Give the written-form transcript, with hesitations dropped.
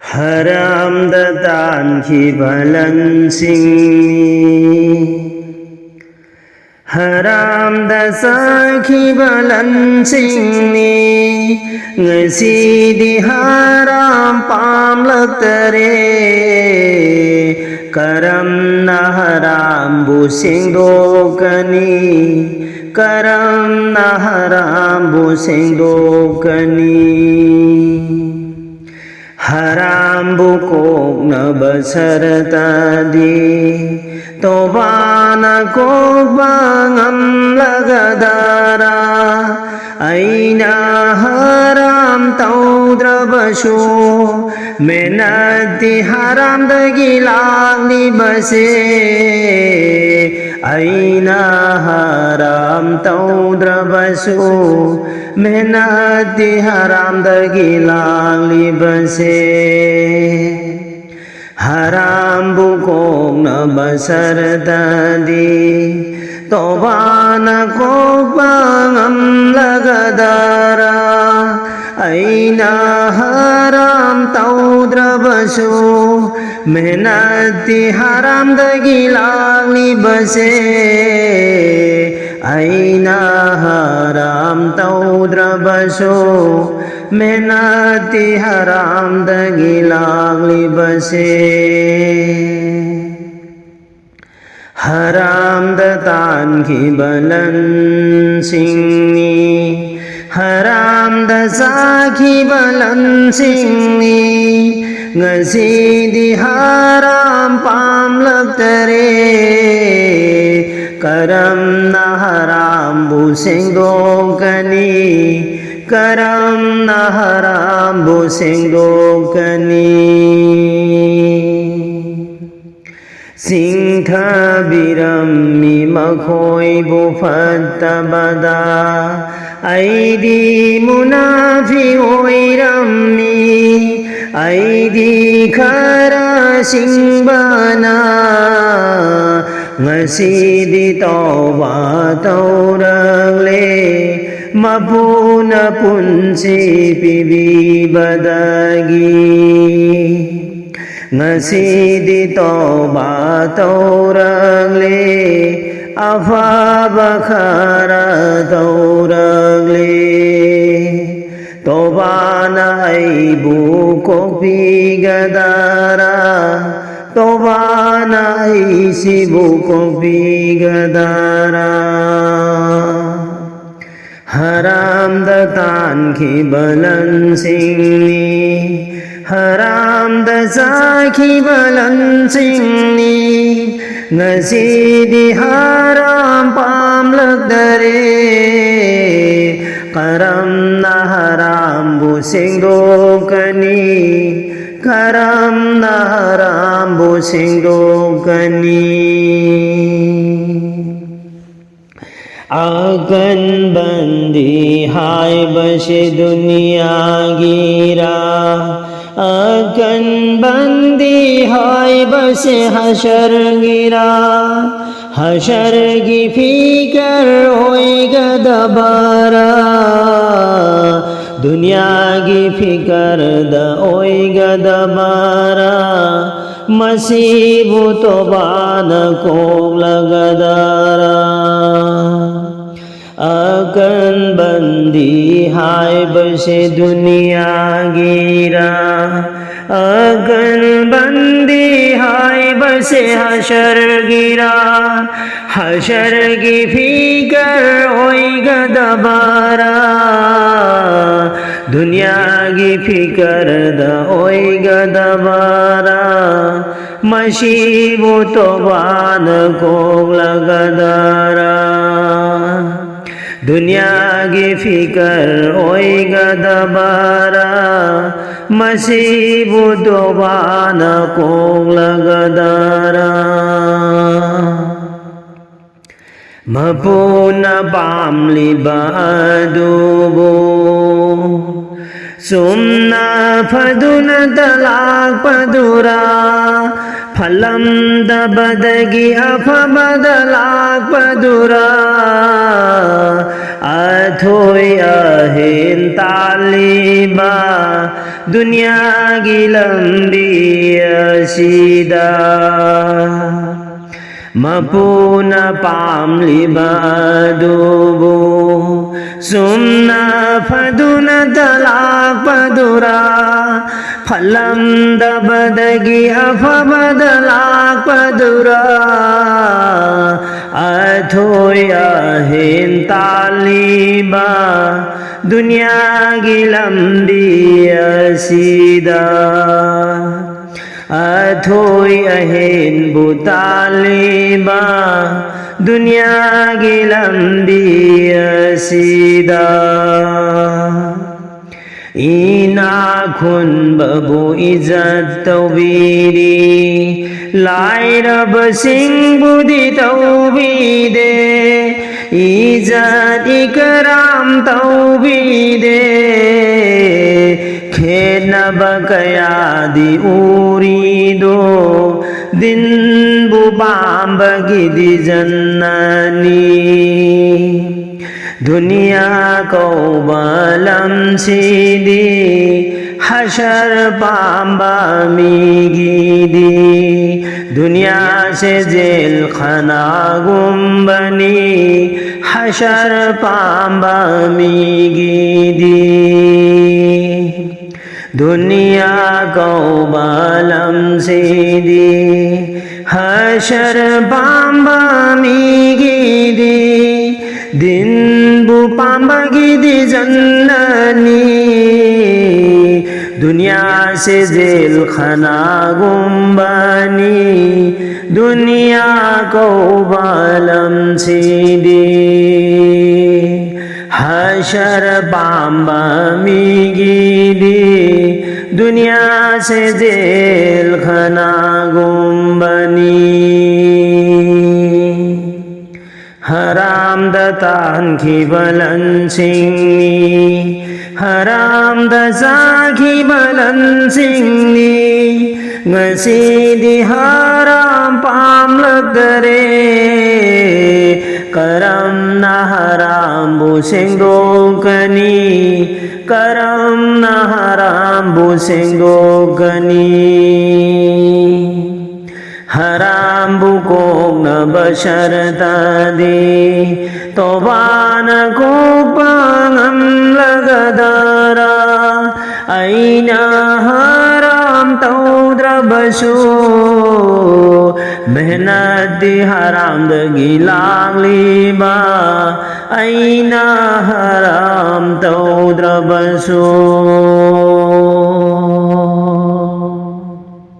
Haramdatan khibalansingi Haramdasa khibalansingi Ngasidi haram pamlaktare Karam na haram busingdokani Karam na haram busingdokani Haram bukok na basarata di Toba na kok bangam lagadara Aina haram taudra basho Menati haram dagilang libase Aina haram taudra basho Menati haram dagilang libase Haram bukok na basarta di Toba na kok bangam lagadara Aina haram taudra basho Menati haram dagilang libase Aina haram taudra basho Menati haram dagilang libase Haram datan khibalan singni Haram dasa khibalan singni Ngasidi haram pamlaktare Karam na haram busingdokani Karam na haram busingdokani Singtha biram mi makhoi bufattabada Aidi munafi oiramni Aidi khara singbana Ngasidi tauba tauragle Mapuna punsi pibibadagi Ngasidi tauba tauragle Afa bakhara tauragle Toba na aibu kopi gadara Toba na aisibu kopi gadara Haram datan khibalan singni Haram dasa khibalan singni Ngasidi haram pamlaktare Karam na haram busingdokani Karam na haram busingdokani Agan bandi hai bashe dunia gira Agan bandi hai bashe hashar gira Hashar ki fikar hoega dabara Dunia ki fikar da hoega dabara Masibu toba na kok lagadara Akan bandi hai bashe dunia gira Akan bandi hai bashe hashar gira Hashar ki fikar hoega dabara Dunia ki fikar da hoega dabara Mashibu toba na kok lagadara Dunia ki fikar hoega dabara Masibu toba na kok lagadara Mapuna pamli ba adubo Sumna Paduna Talak Padura Phalam Dabadagi Aphabadalak Padura Athoy Ahin Taliba Dunya Gilambi Asida Mapuna Pamliba Dubu Sumna Paduna Talak Padura Phalam Dabadagi Aphabadalak Padura Athoy Ahin Taliba Dunya Gilambi Asida Athoy Ahin Butaliba Dunya Gilambi Asida Ina khun babu izat tawbiri Lai rab sing budi tawbide Izat ikram tawbide Khena bakaya di urido Din bu bambagi di jannani Dunia ko balam sidi Hashar pamba migidi Dunia se jel khana gumbani Hashar pamba migidi Dunia ko balam sidi Hashar pamba migidi Din bu pambagi di jannani Dunia se jel khana gumbani Dunia ko balam sidi Hashar pamba migidi Dunia se jel khana gumbani Haram datan ki balan singni Haram dasa ki balan singni Ngasi di haram pam lagdare Karam na haram bu singdokani Karam na haram bu singdokani Haram bukog na bashar tadi Toba na ko pangam lagadara Aina haram taudra basu Mehnat di haram dagi lang liba Aina haram taudra basu